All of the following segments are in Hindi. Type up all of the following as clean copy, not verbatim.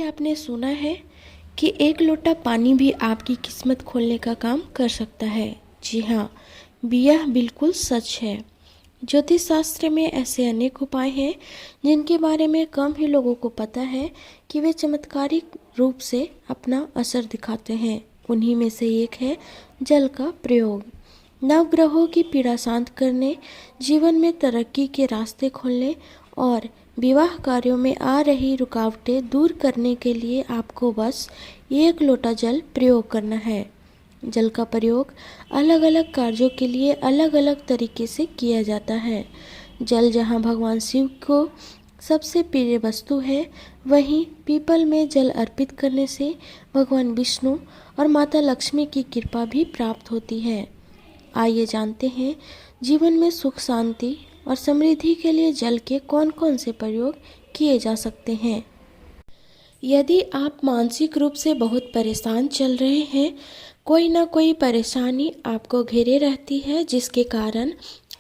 आपने सुना है कि एक लोटा पानी भी आपकी किस्मत खोलने का काम कर सकता है। जी हाँ, यह बिल्कुल सच है। ज्योतिष शास्त्र में ऐसे अनेक उपाय हैं जिनके बारे में कम ही लोगों को पता है कि वे चमत्कारिक रूप से अपना असर दिखाते हैं। उन्हीं में से एक है जल का प्रयोग। नवग्रहों की पीड़ा शांत करने, जीवन में तरक्की के रास्ते खोलने और विवाह कार्यों में आ रही रुकावटें दूर करने के लिए आपको बस एक लोटा जल प्रयोग करना है। जल का प्रयोग अलग अलग कार्यों के लिए अलग अलग तरीके से किया जाता है। जल जहाँ भगवान शिव को सबसे प्रिय वस्तु है, वहीं पीपल में जल अर्पित करने से भगवान विष्णु और माता लक्ष्मी की कृपा भी प्राप्त होती है। आइए जानते हैं जीवन में सुख शांति और समृद्धि के लिए जल के कौन कौन से प्रयोग किए जा सकते हैं। यदि आप मानसिक रूप से बहुत परेशान चल रहे हैं, कोई ना कोई परेशानी आपको घेरे रहती है जिसके कारण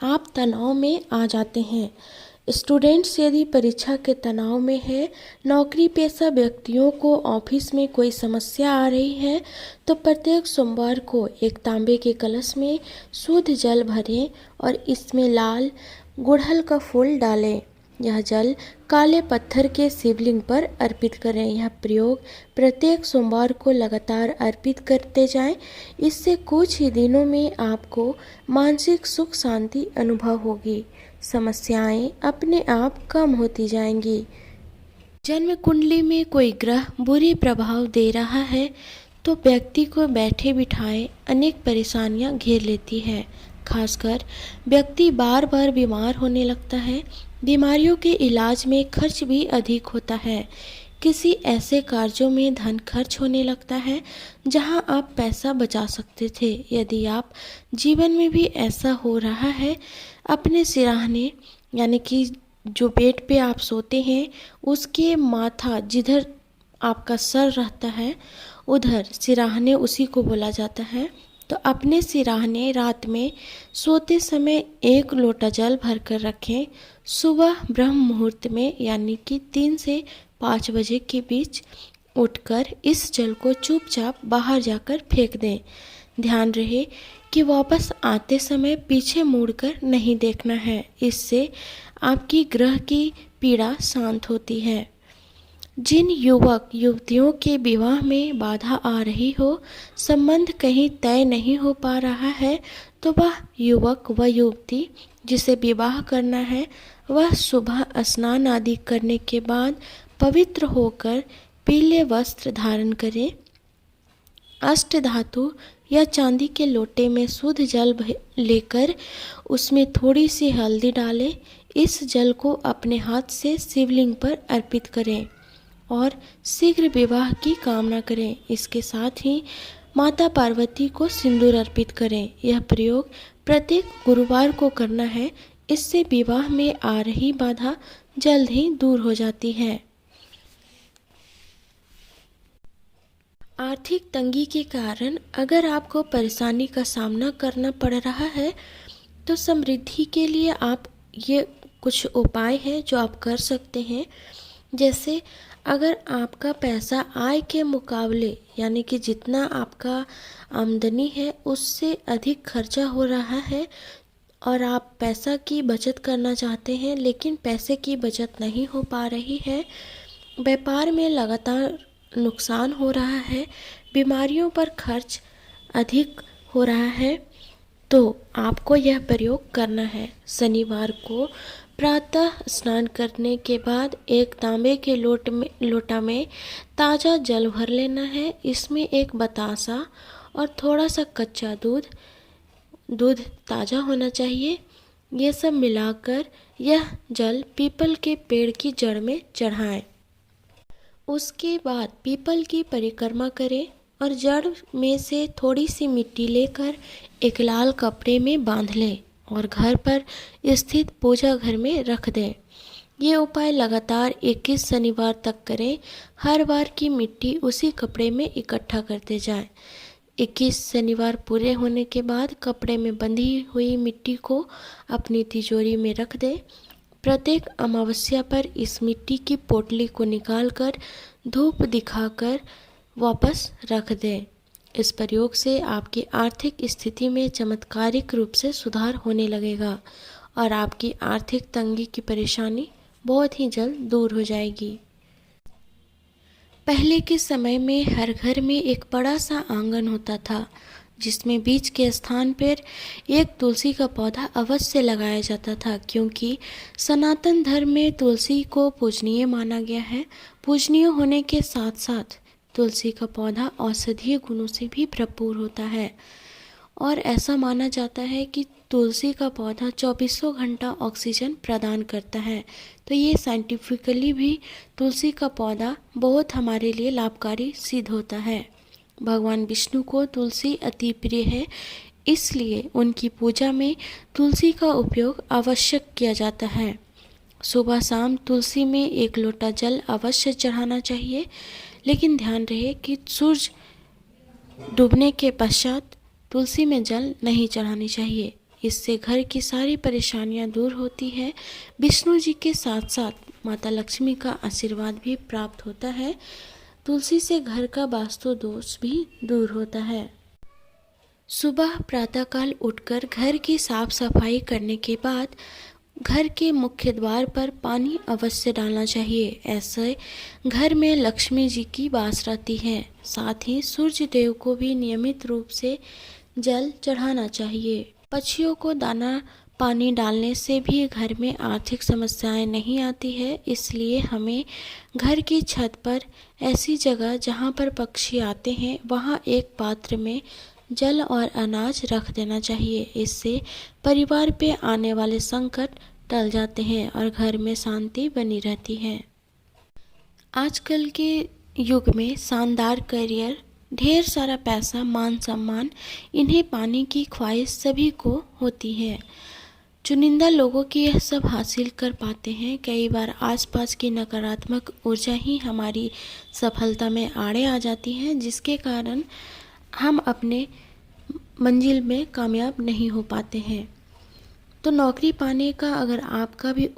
आप तनाव में आ जाते हैं। स्टूडेंट्स यदि परीक्षा के तनाव में है, नौकरी पेशा व्यक्तियों को ऑफिस में कोई समस्या आ रही है, तो प्रत्येक सोमवार को एक तांबे के कलश में शुद्ध जल भरें और इसमें लाल गुड़हल का फूल डालें। यह जल काले पत्थर के शिवलिंग पर अर्पित करें। यह प्रयोग प्रत्येक सोमवार को लगातार अर्पित करते जाएं। इससे कुछ ही दिनों में आपको मानसिक सुख शांति अनुभव होगी। समस्याएं अपने आप कम होती जाएंगी। जन्म कुंडली में कोई ग्रह बुरे प्रभाव दे रहा है तो व्यक्ति को बैठे बिठाए अनेक परेशानियां घेर लेती है। खासकर व्यक्ति बार बार बीमार होने लगता है। बीमारियों के इलाज में खर्च भी अधिक होता है। किसी ऐसे कार्यों में धन खर्च होने लगता है जहां आप पैसा बचा सकते थे। यदि आप जीवन में भी ऐसा हो रहा है, अपने सिरहाने यानी कि जो बेड पे आप सोते हैं उसके माथा जिधर आपका सर रहता है उधर सिरहाने उसी को बोला जाता है। तो अपने सिरहाने रात में सोते समय एक लोटा जल भरकर रखें। सुबह ब्रह्म मुहूर्त में यानी कि 3 से 5 बजे के बीच उठकर इस जल को चुपचाप बाहर जाकर फेंक दें। ध्यान रहे कि वापस आते समय पीछे मुड़कर नहीं देखना है। इससे आपकी ग्रह की पीड़ा शांत होती है। जिन युवक युवतियों के विवाह में बाधा आ रही हो, संबंध कहीं तय नहीं हो पा रहा है, तो वह युवक व युवती जिसे विवाह करना है वह सुबह स्नान आदि करने के बाद पवित्र होकर पीले वस्त्र धारण करें। अष्ट धातु या चांदी के लोटे में शुद्ध जल लेकर उसमें थोड़ी सी हल्दी डालें। इस जल को अपने हाथ से शिवलिंग पर अर्पित करें और शीघ्र विवाह की कामना करें। इसके साथ ही माता पार्वती को सिंदूर अर्पित करें। यह प्रयोग प्रत्येक गुरुवार को करना है। इससे विवाह में आ रही बाधा जल्द ही दूर हो जाती है। आर्थिक तंगी के कारण अगर आपको परेशानी का सामना करना पड़ रहा है, तो समृद्धि के लिए आप ये कुछ उपाय हैं जो आप कर सकते हैं। जैसे अगर आपका पैसा आय के मुकाबले यानी कि जितना आपका आमदनी है उससे अधिक खर्चा हो रहा है और आप पैसा की बचत करना चाहते हैं लेकिन पैसे की बचत नहीं हो पा रही है, व्यापार में लगातार नुकसान हो रहा है, बीमारियों पर खर्च अधिक हो रहा है, तो आपको यह प्रयोग करना है। शनिवार को प्रातः स्नान करने के बाद एक तांबे के लोटा में ताज़ा जल भर लेना है। इसमें एक बतासा और थोड़ा सा कच्चा दूध ताज़ा होना चाहिए। ये सब मिलाकर यह जल पीपल के पेड़ की जड़ में चढ़ाएं। उसके बाद पीपल की परिक्रमा करें और जड़ में से थोड़ी सी मिट्टी लेकर एक लाल कपड़े में बांध लें और घर पर स्थित पूजा घर में रख दें। ये उपाय लगातार 21 शनिवार तक करें। हर बार की मिट्टी उसी कपड़े में इकट्ठा करते जाएं। 21 शनिवार पूरे होने के बाद कपड़े में बंधी हुई मिट्टी को अपनी तिजोरी में रख दें। प्रत्येक अमावस्या पर इस मिट्टी की पोटली को निकालकर धूप दिखाकर वापस रख दें। इस प्रयोग से आपकी आर्थिक स्थिति में चमत्कारिक रूप से सुधार होने लगेगा और आपकी आर्थिक तंगी की परेशानी बहुत ही जल्द दूर हो जाएगी। पहले के समय में हर घर में एक बड़ा सा आंगन होता था, जिसमें बीच के स्थान पर एक तुलसी का पौधा अवश्य लगाया जाता था, क्योंकि सनातन धर्म में तुलसी को पूजनीय माना गया है। पूजनीय होने के साथ साथ तुलसी का पौधा औषधीय गुणों से भी भरपूर होता है और ऐसा माना जाता है कि तुलसी का पौधा 24 घंटा ऑक्सीजन प्रदान करता है। तो ये साइंटिफिकली भी तुलसी का पौधा बहुत हमारे लिए लाभकारी सिद्ध होता है। भगवान विष्णु को तुलसी अति प्रिय है, इसलिए उनकी पूजा में तुलसी का उपयोग आवश्यक किया जाता है। सुबह शाम तुलसी में 1 लोटा जल अवश्य चढ़ाना चाहिए, लेकिन ध्यान रहे कि सूरज डूबने के पश्चात तुलसी में जल नहीं चढ़ानी चाहिए। इससे घर की सारी परेशानियां दूर होती है। विष्णु जी के साथ साथ माता लक्ष्मी का आशीर्वाद भी प्राप्त होता है। तुलसी से घर का वास्तु दोष भी दूर होता है। सुबह प्रातःकाल उठकर घर की साफ सफाई करने के बाद घर के मुख्य द्वार पर पानी अवश्य डालना चाहिए। ऐसे घर में लक्ष्मी जी की वास रहती है। साथ ही सूर्य देव को भी नियमित रूप से जल चढ़ाना चाहिए। पक्षियों को दाना पानी डालने से भी घर में आर्थिक समस्याएं नहीं आती है, इसलिए हमें घर की छत पर ऐसी जगह जहां पर पक्षी आते हैं वहां एक पात्र में जल और अनाज रख देना चाहिए। इससे परिवार पे आने वाले संकट टल जाते हैं और घर में शांति बनी रहती है। आजकल के युग में शानदार करियर, ढेर सारा पैसा, मान सम्मान, इन्हें पाने की ख्वाहिश सभी को होती है। चुनिंदा लोगों की यह सब हासिल कर पाते हैं। कई बार आसपास की नकारात्मक ऊर्जा ही हमारी सफलता में आड़े आ जाती है, जिसके कारण हम अपने मंजिल में कामयाब नहीं हो पाते हैं। तो नौकरी पाने का अगर आपका भी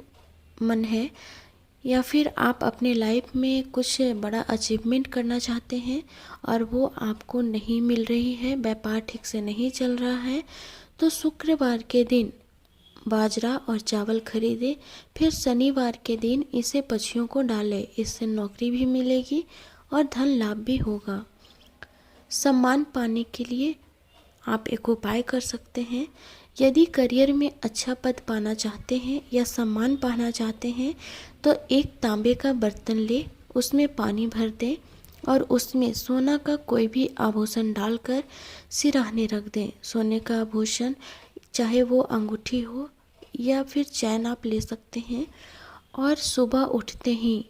मन है या फिर आप अपने लाइफ में कुछ बड़ा अचीवमेंट करना चाहते हैं और वो आपको नहीं मिल रही है, व्यापार ठीक से नहीं चल रहा है, तो शुक्रवार के दिन बाजरा और चावल खरीदें, फिर शनिवार के दिन इसे पक्षियों को डालें। इससे नौकरी भी मिलेगी और धन लाभ भी होगा। सम्मान पाने के लिए आप एक उपाय कर सकते हैं। यदि करियर में अच्छा पद पाना चाहते हैं या सम्मान पाना चाहते हैं तो एक तांबे का बर्तन ले, उसमें पानी भर दें और उसमें सोना का कोई भी आभूषण डालकर सिराहने रख दें। सोने का आभूषण, चाहे वो अंगूठी हो या फिर चैन, आप ले सकते हैं। और सुबह उठते ही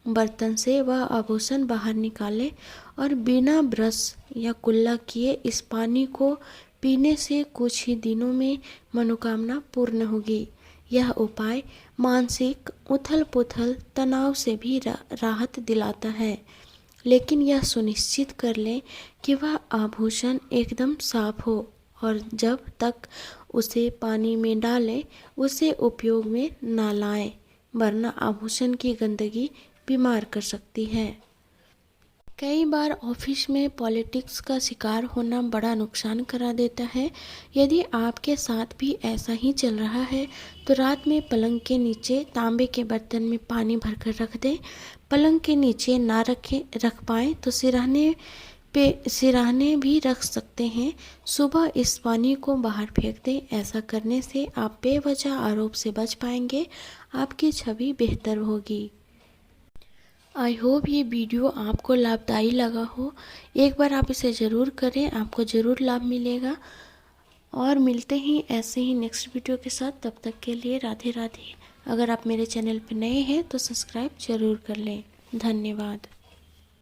बर्तन से वह आभूषण बाहर निकालें और बिना ब्रश या कुल्ला किए इस पानी को पीने से कुछ ही दिनों में मनोकामना पूर्ण होगी। यह उपाय मानसिक उथल पुथल, तनाव से भी राहत दिलाता है, लेकिन यह सुनिश्चित कर लें कि वह आभूषण एकदम साफ हो और जब तक उसे पानी में डालें उसे उपयोग में ना लाएं, वरना आभूषण की गंदगी बीमार कर सकती है। कई बार ऑफिस में पॉलिटिक्स का शिकार होना बड़ा नुकसान करा देता है। यदि आपके साथ भी ऐसा ही चल रहा है तो रात में पलंग के नीचे तांबे के बर्तन में पानी भरकर रख दें। पलंग के नीचे ना रख पाएँ तो सिरहाने भी रख सकते हैं। सुबह इस पानी को बाहर फेंक दें। ऐसा करने से आप बेवजह आरोप से बच पाएंगे, आपकी छवि बेहतर होगी। आई होप ये वीडियो आपको लाभदायी लगा हो। एक बार आप इसे ज़रूर करें, आपको ज़रूर लाभ मिलेगा। और मिलते हैं ऐसे ही नेक्स्ट वीडियो के साथ। तब तक के लिए राधे राधे। अगर आप मेरे चैनल पर नए हैं तो सब्सक्राइब ज़रूर कर लें। धन्यवाद।